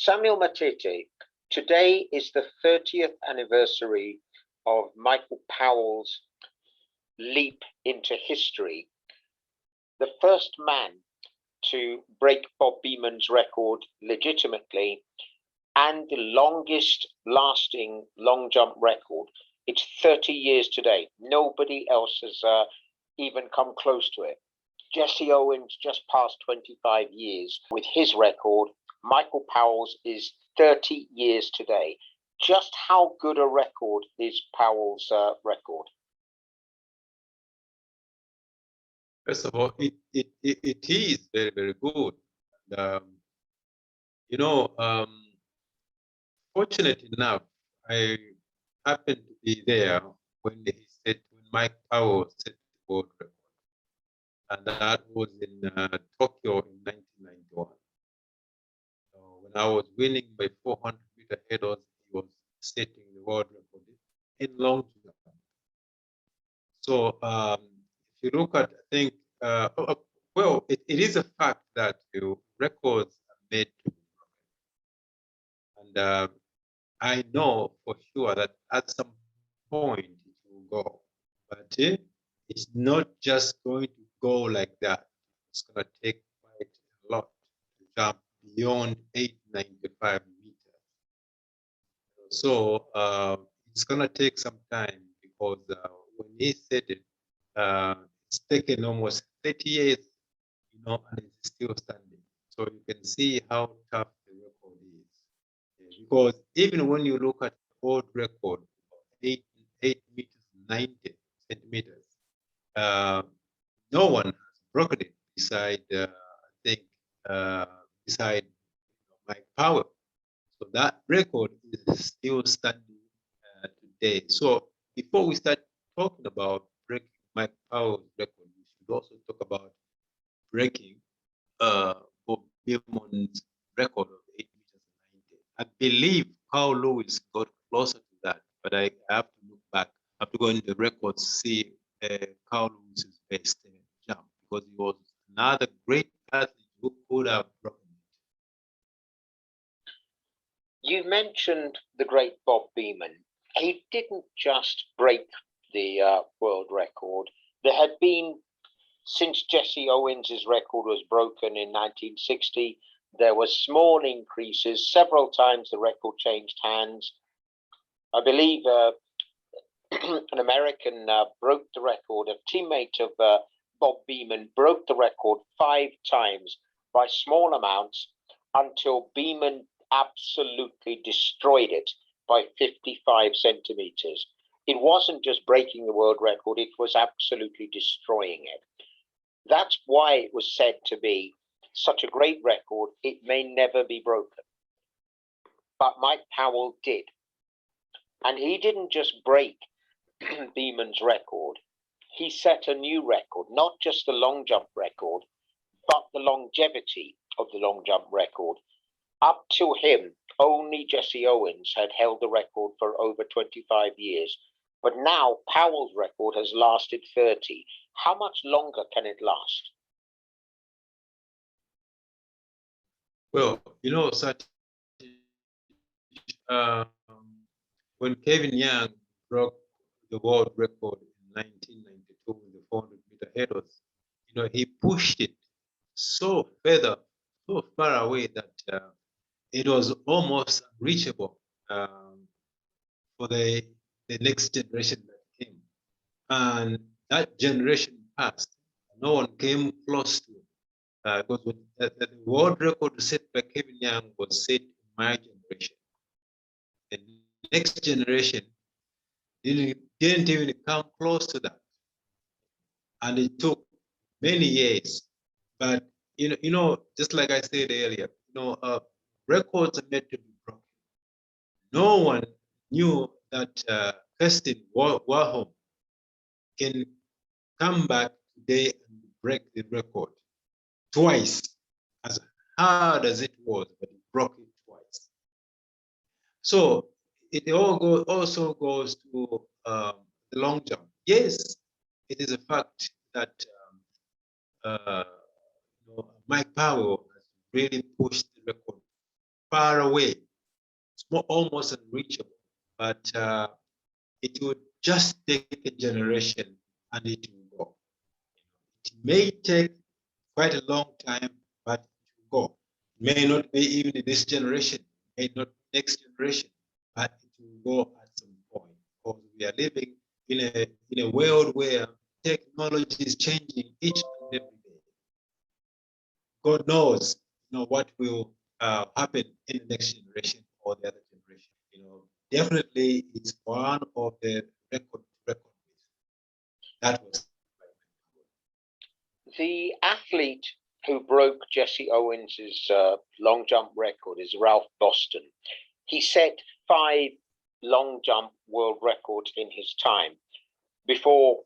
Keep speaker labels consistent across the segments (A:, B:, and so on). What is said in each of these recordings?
A: Samuel Matete, today is the 30th anniversary of Michael Powell's leap into history. The first man to break Bob Beamon's record legitimately and the longest lasting long jump record. It's 30 years today. Nobody else has even come close to it. Jesse Owens just passed 25 years with his record. Michael Powell's is 30 years today. Just how good a record is Powell's record?
B: First of all, it is very, very good. And, fortunate enough, I happened to be there when Mike Powell set the world record. And that was in Tokyo in 1991. So when I was winning by 400-meter hurdles, he was setting the world record in long jump. So if you look at, I think, well, it is a fact that records are made to be broken. And I know for sure that at some point it will go. But it's not just going to go like that. It's going to take quite a lot to jump beyond 895 meters. So it's going to take some time because when he said it, it's taken almost 30 years, and it's still standing. So you can see how tough the record is. Because even when you look at the old record, 8 meters, 90 centimeters, no one has broken it beside, I think, beside Mike Powell. So that record is still standing today. So before we start talking about breaking Mike Powell's record, we should also talk about breaking Bob Beamon's record of 8 meters and 90. I believe Carl Lewis got closer to that, but I have to look back. I have to go in the records to see Carl Lewis's best jump, because he was another great athlete who could have broken it.
A: You mentioned the great Bob Beamon. He didn't just break the world record. There had been, since Jesse Owens's record was broken in 1960, there were small increases. Several times the record changed hands. I believe an American broke the record. A teammate of Bob Beamon broke the record 5 times by small amounts until Beamon absolutely destroyed it by 55 centimeters. It wasn't just breaking the world record, it was absolutely destroying it. That's why it was said to be such a great record. It may never be broken. But Mike Powell did. And he didn't just break Beamon's record. He set a new record, not just the long jump record, but the longevity of the long jump record. Up to him, only Jesse Owens had held the record for over 25 years. But now Powell's record has lasted 30. How much longer can it last?
B: Well, when Kevin Young broke the world record in 1992 with the 400-meter hurdles, he pushed it so far away that it was almost unreachable for the next generation that came. And that generation passed. No one came close to it. Because the world record set by Kevin Young was set in my generation. The next generation didn't even come close to that. And it took many years. But, just like I said earlier, records are meant to be broken. No one knew that Kirsten Warholm can come back today and break the record twice, as hard as it was, but it broke it twice. So it also goes to the long jump. Yes, it is a fact that Mike Powell has really pushed the record far away. It's almost unreachable, but it would just take a generation and it will go. It may take quite a long time, but it will go. It may not be even in this generation, may not next generation, but it will go at some point, because we are living in a world where technology is changing each and every day. God knows, what will happen in the next generation or the other generation. Definitely it's one of the record with. That was
A: The athlete who broke Jesse Owens's long jump record is Ralph Boston. He set 5 long jump world records in his time before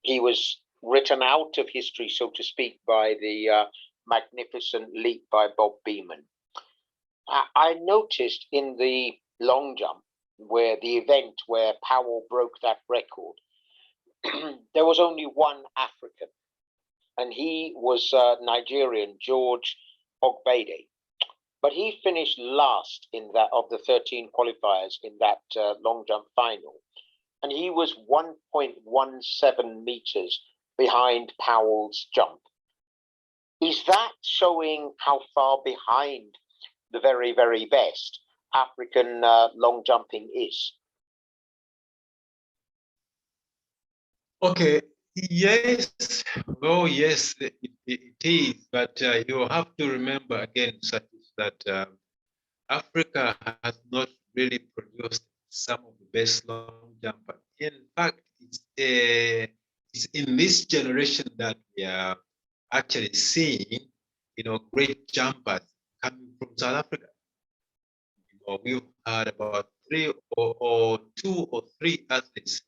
A: he was written out of history, so to speak, by the magnificent leap by Bob Beamon. I noticed in the long jump, where the event where Powell broke that record, there was only one African, and he was Nigerian, George Ogbede. But he finished last in that of the 13 qualifiers in that long jump final, and he was 1.17 meters behind Powell's jump. Is that showing how far behind the very, very best African long jumping is?
B: okay. Yes, yes, it is. But you have to remember again, that Africa has not really produced some of the best long jumpers. In fact, it's in this generation that we are actually seeing, great jumpers coming from South Africa. We've had about 3 or 2 or 3 athletes.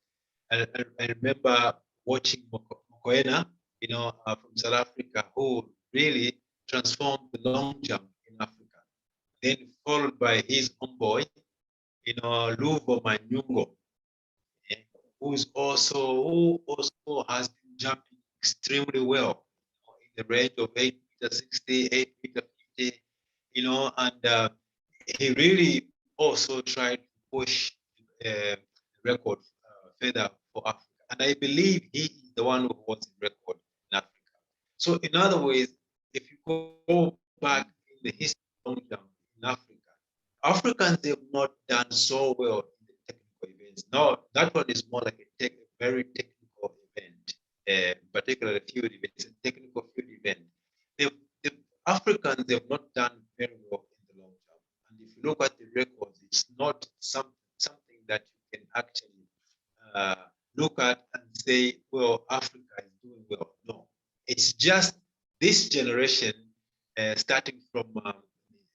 B: I remember watching Mokoena, from South Africa, who really transformed the long jump in Africa. Then followed by his homeboy, Luvo Manyungo, who also has been jumping extremely well, in the range of 8 meter 60, 8 meter 50, and he really also tried to push the record further for Africa. And I believe he is the one who holds the record in Africa. So in other ways, if you go back in the history of long jump in Africa, Africans have not done so well in the technical events. No, that one is more like a very technical event, particularly field event. It's a technical field event. The Africans have not done very well in the long jump. And if you look at the records, it's not something that you can actually look at and say, well, Africa is doing well. No, it's just this generation, starting from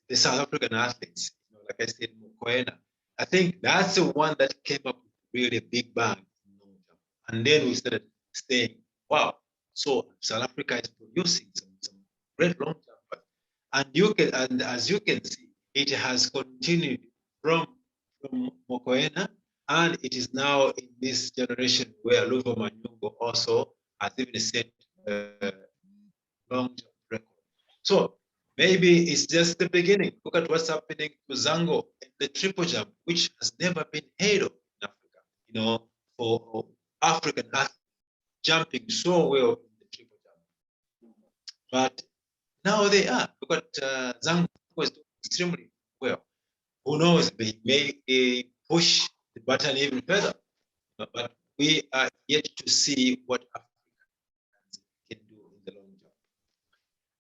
B: the South African athletes, like I said, Mokoena. I think that's the one that came up with really a big bang in long jump. And then we started saying, wow, so South Africa is producing some great long jumpers. And as you can see, it has continued from Mokoena, and it is now in this generation where Luvo Manyungo also has even set long jump record. So maybe it's just the beginning. Look at what's happening to Zango in the triple jump, which has never been heard of in Africa. For African athletes jumping so well in the triple jump. But now they are. Look at Zango is doing extremely well. Who knows? They may push the button even further. But we are yet to see what Africans can do in the long jump.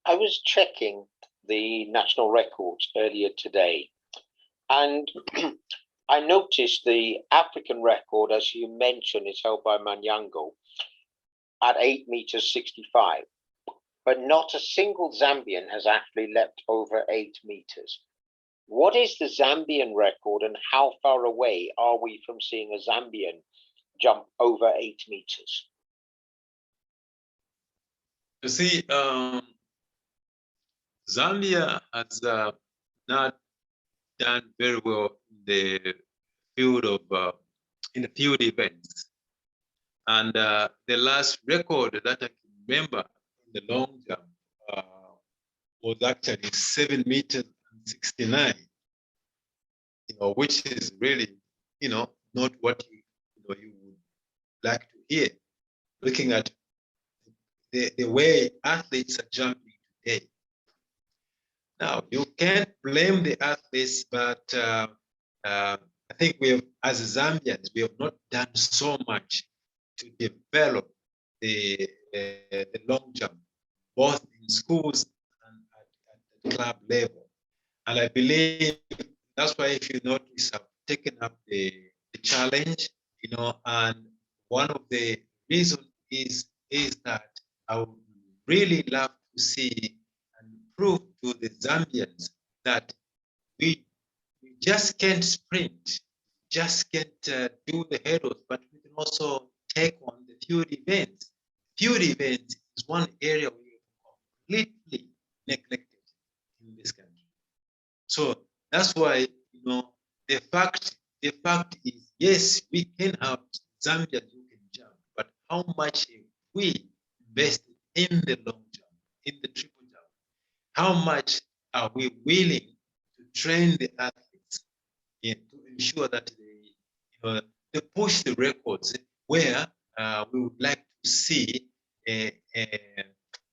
A: I was checking the national records earlier today, and I noticed the African record, as you mentioned, is held by Manyango at 8 meters 65, but not a single Zambian has actually leapt over 8 meters. What is the Zambian record, and how far away are we from seeing a Zambian jump over 8 meters?
B: You see, Zambia has not done very well in the field of events, and the last record that I can remember in the long jump was actually 7 meters and 69. which is really, not what you would like to hear. Looking at the way athletes are jumping today. Now, you can't blame the athletes, but I think as Zambians, we have not done so much to develop the long jump, both in schools and at the club level. And I believe that's why, if you notice, I've taken up the challenge, and one of the reasons is that I would really love to see and prove to the Zambians that we just can't sprint, just can't do the hurdles, but we can also take on the field events. Field events is one area we have completely neglected in this country. So that's why, the fact is, yes, we can have Zambians who can jump, but how much have we invested in the long jump, in the triple jump? How much are we willing to train the athletes to ensure that they push the records where we would like to see in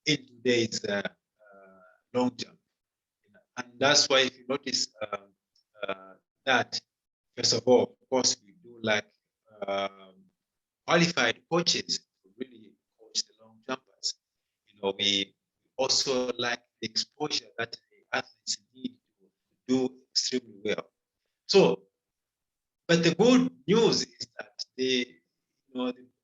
B: today's long jump? And that's why, if you notice, that, first of all, of course, we do like qualified coaches to really coach the long jumpers. We also like the exposure that the athletes need to do extremely well. So, but the good news is that the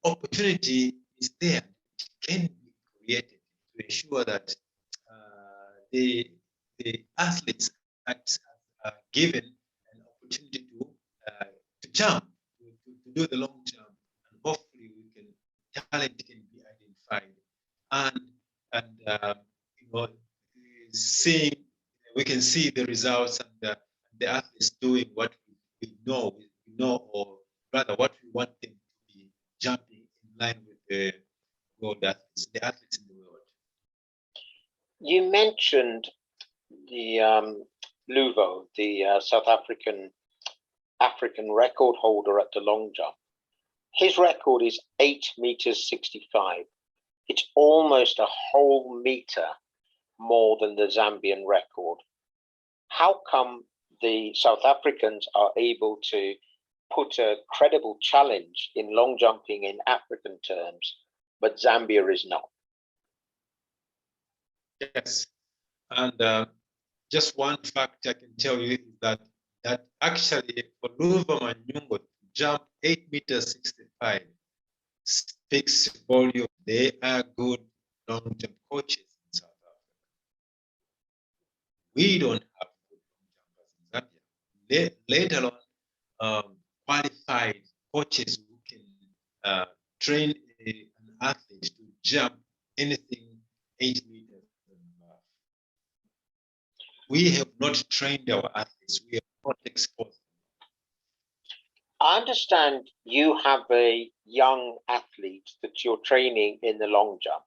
B: opportunity is there. It can be created to ensure that the athletes are given an opportunity to jump, to do the long jump, and hopefully talent can be identified, and seeing we can see the results, and the athletes doing what we know, or rather what we want them to be jumping in line with the world athletes, the athletes in the world.
A: You mentioned the Luvo, the South African record holder at the long jump. His record is 8 meters 65. It's almost a whole meter more than the Zambian record. How come the South Africans are able to put a credible challenge in long jumping in African terms, but Zambia is not?
B: Yes, and just one fact I can tell you is that actually for Luva Manyungo to jump 8 meters 65 speaks volume. They are good long-term coaches in South Africa. We don't have good long jumpers in Zambia. Let alone qualified coaches who can train an athlete to jump anything 8 meters and above. We have not trained our athletes. We have not exposed them.
A: I understand you have a young athlete that you're training in the long jump.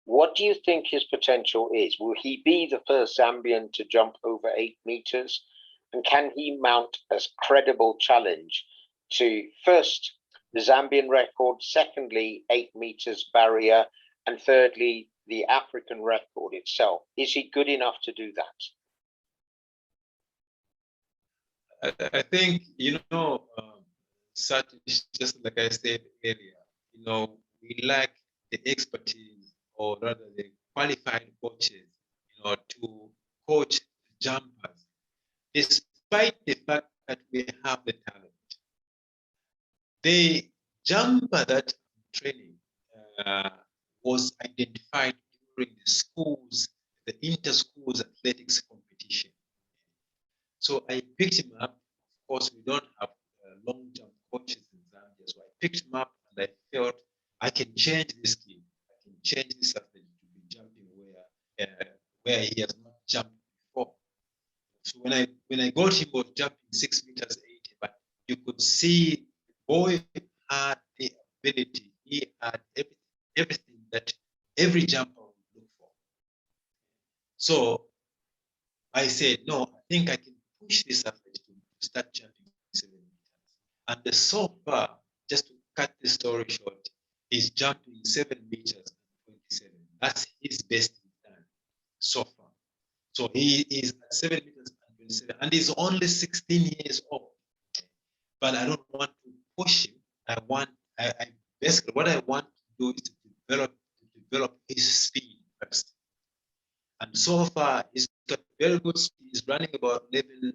A: What do you think his potential is? Will he be the first Zambian to jump over 8 meters? And can he mount a credible challenge to, first, the Zambian record, secondly, 8 meters barrier, and thirdly, the African record itself? Is he good enough to do that?
B: I think, just like I said earlier, we lack the expertise, or rather the qualified coaches, to coach jumpers, despite the fact that we have the talent. The jumper that I'm training was identified during the inter-schools athletics competition. So I picked him up. Of course, we don't have long jump coaches in Zambia, so I picked him up and I felt I can change this kid. I can change this athlete to be jumping where he has not jumped before. So when I got him, he was jumping 6 meters 80, but you could see the boy had the ability. He had everything that every jumper would look for. So I said, no, I think I can push this athlete to start jumping so far, just to cut the story short, he's jumping 7 meters and 27. That's his best time so far. So he is at 7 meters and 27, and he's only 16 years old. But I don't want to push him. I basically what I want to do is to develop his speed first. And so far, he's got very good speed. He's running about 11,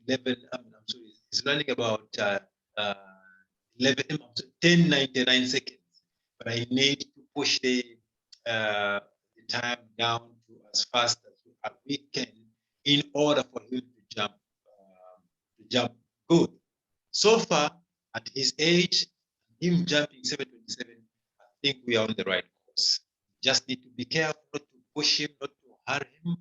B: 11. I'm sorry, he's running about 11, 10:99 seconds. But I need to push the time down to as fast as we can in order for him to jump good. So far, at his age, him jumping 7:27, I think we are on the right course. Just need to be careful not to push him, not to hurry him,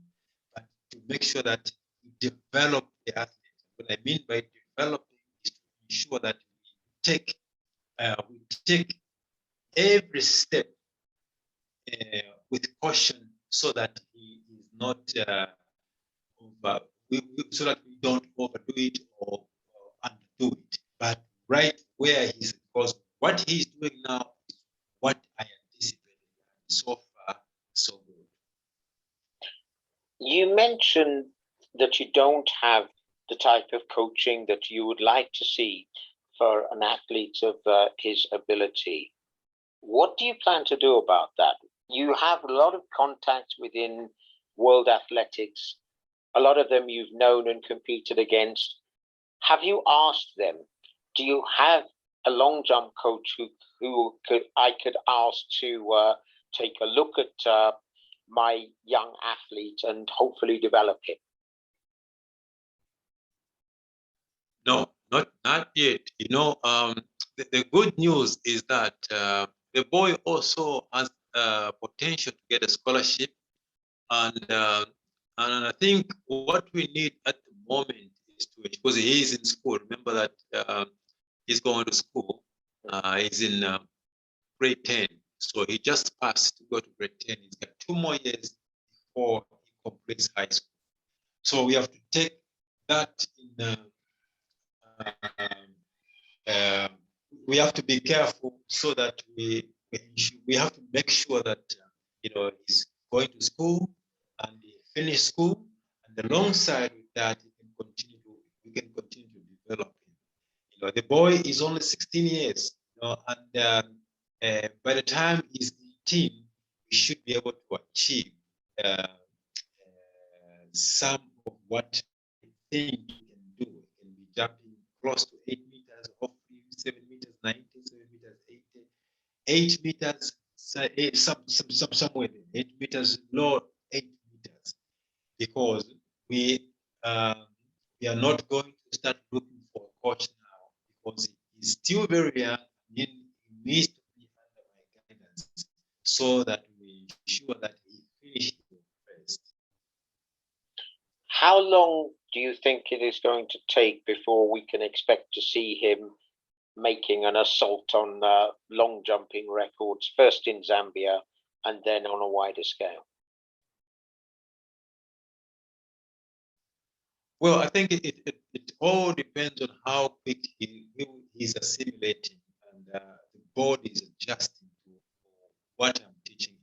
B: but to make sure that we develop the athlete. What I mean by developing is to ensure that we take every step with caution, so that he is not so that we don't overdo it or underdo it. But right where he's, because what he's doing now is what I anticipated. So far, so good.
A: You mentioned that you don't have the type of coaching that you would like to see for an athlete of his ability. What do you plan to do about that? You have a lot of contacts within world athletics. A lot of them you've known and competed against. Have you asked them? Do you have a long jump coach who I could ask to take a look at my young athlete and hopefully develop him?
B: No, not yet. The good news is that the boy also has potential to get a scholarship, and I think what we need at the moment is to, because he is in school. Remember that he's going to school. He's in grade 10, so he just passed to go to grade 10. He's got 2 more years before he completes high school. So we have to take that in. We have to be careful, so that we have to make sure that he's going to school and he finish school, and alongside with that we can continue to develop him. The boy is only 16 years, and by the time he's 18, we should be able to achieve some of what I think we can do. We can be jumping close to 8 meters, hopefully 7 meters 90, 7 meters 80, 8 meters, somewhere there, 8 meters low, 8 meters, because we are not going to start looking for a coach now, because he's still very young. He needs to be under my guidance, so that we ensure that he finishes first.
A: How long do you think it is going to take before we can expect to see him making an assault on long jumping records, first in Zambia and then on a wider scale?
B: Well, I think it all depends on how quick he's assimilating, and the body is adjusting to what I'm teaching him.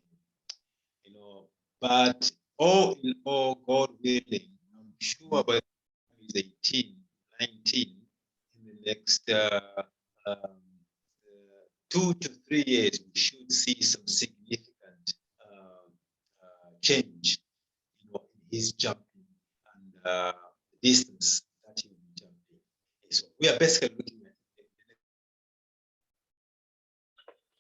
B: But all in all, God willing, I'm sure by the time he's 18, 19, in the next 2 to 3 years, we should see some significant change, in his jumping and distance that he will be jumping. So we are basically looking at it.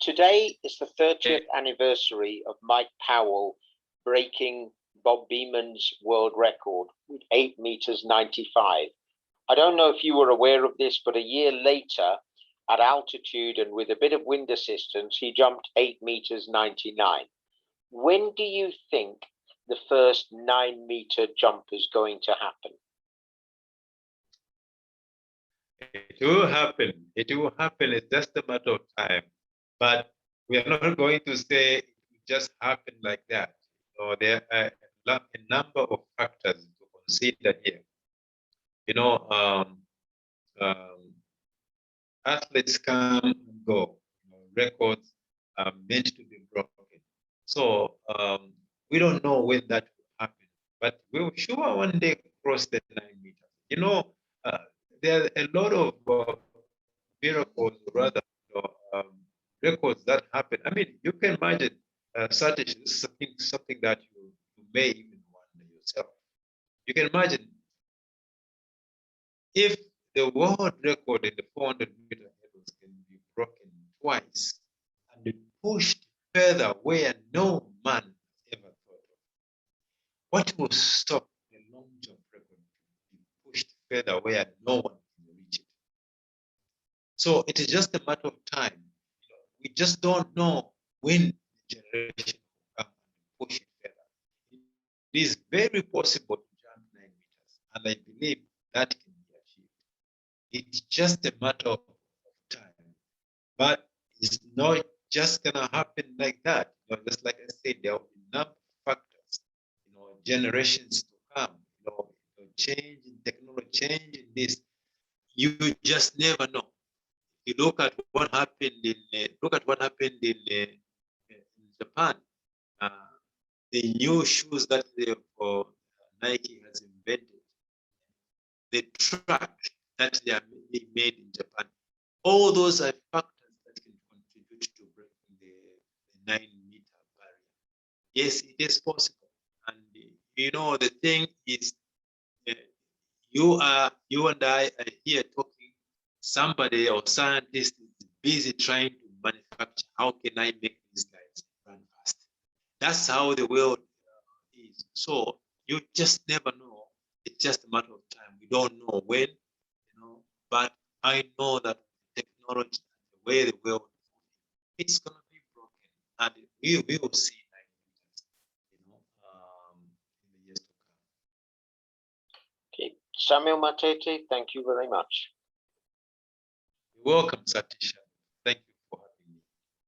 A: Today is the 30th anniversary of Mike Powell breaking Bob Beamon's world record with 8 meters 95. I don't know if you were aware of this, but a year later, at altitude and with a bit of wind assistance, he jumped 8 meters 99. When do you think the first 9-meter jump is going to happen?
B: It will happen. It will happen. It's just a matter of time. But we are not going to say it will just happen like that. So there are a number of factors to consider here. Athletes come and go. Records are meant to be broken. So we don't know when that will happen, but we will sure one day cross the 9 meters. Uh, there are a lot of miracles, rather, records that happen. I mean, you can imagine such something that you may even wonder yourself. You can imagine if the world record in the 400-meter hurdles can be broken twice and be pushed further where no man ever thought of, what will stop the long jump record to be pushed further where no one can reach it? So it is just a matter of time. We just don't know when the generation will come and push it further. It is very possible to jump 9 meters, and I believe that can be achieved. It's just a matter of time. But it's not just gonna happen like that. Just like I said, there will be enough factors, generations to come, change in technology, change in this. You just never know. You look at what happened in Japan. Uh, the new shoes that Nike has invented, the track that they made in Japan. All those are factors that can contribute to breaking the 9 meter barrier. Yes, it is possible. And the thing is, uh, you and I are here talking. Somebody or scientist is busy trying to manufacture. How can I make these guys run fast? That's how the world is. So you just never know. It's just a matter of time. We don't know when, but I know that technology and the way the world is moving, it's gonna be broken, and we will see like in the years to come.
A: Okay, Samuel Matete, thank you very much.
B: You're welcome, Satisha.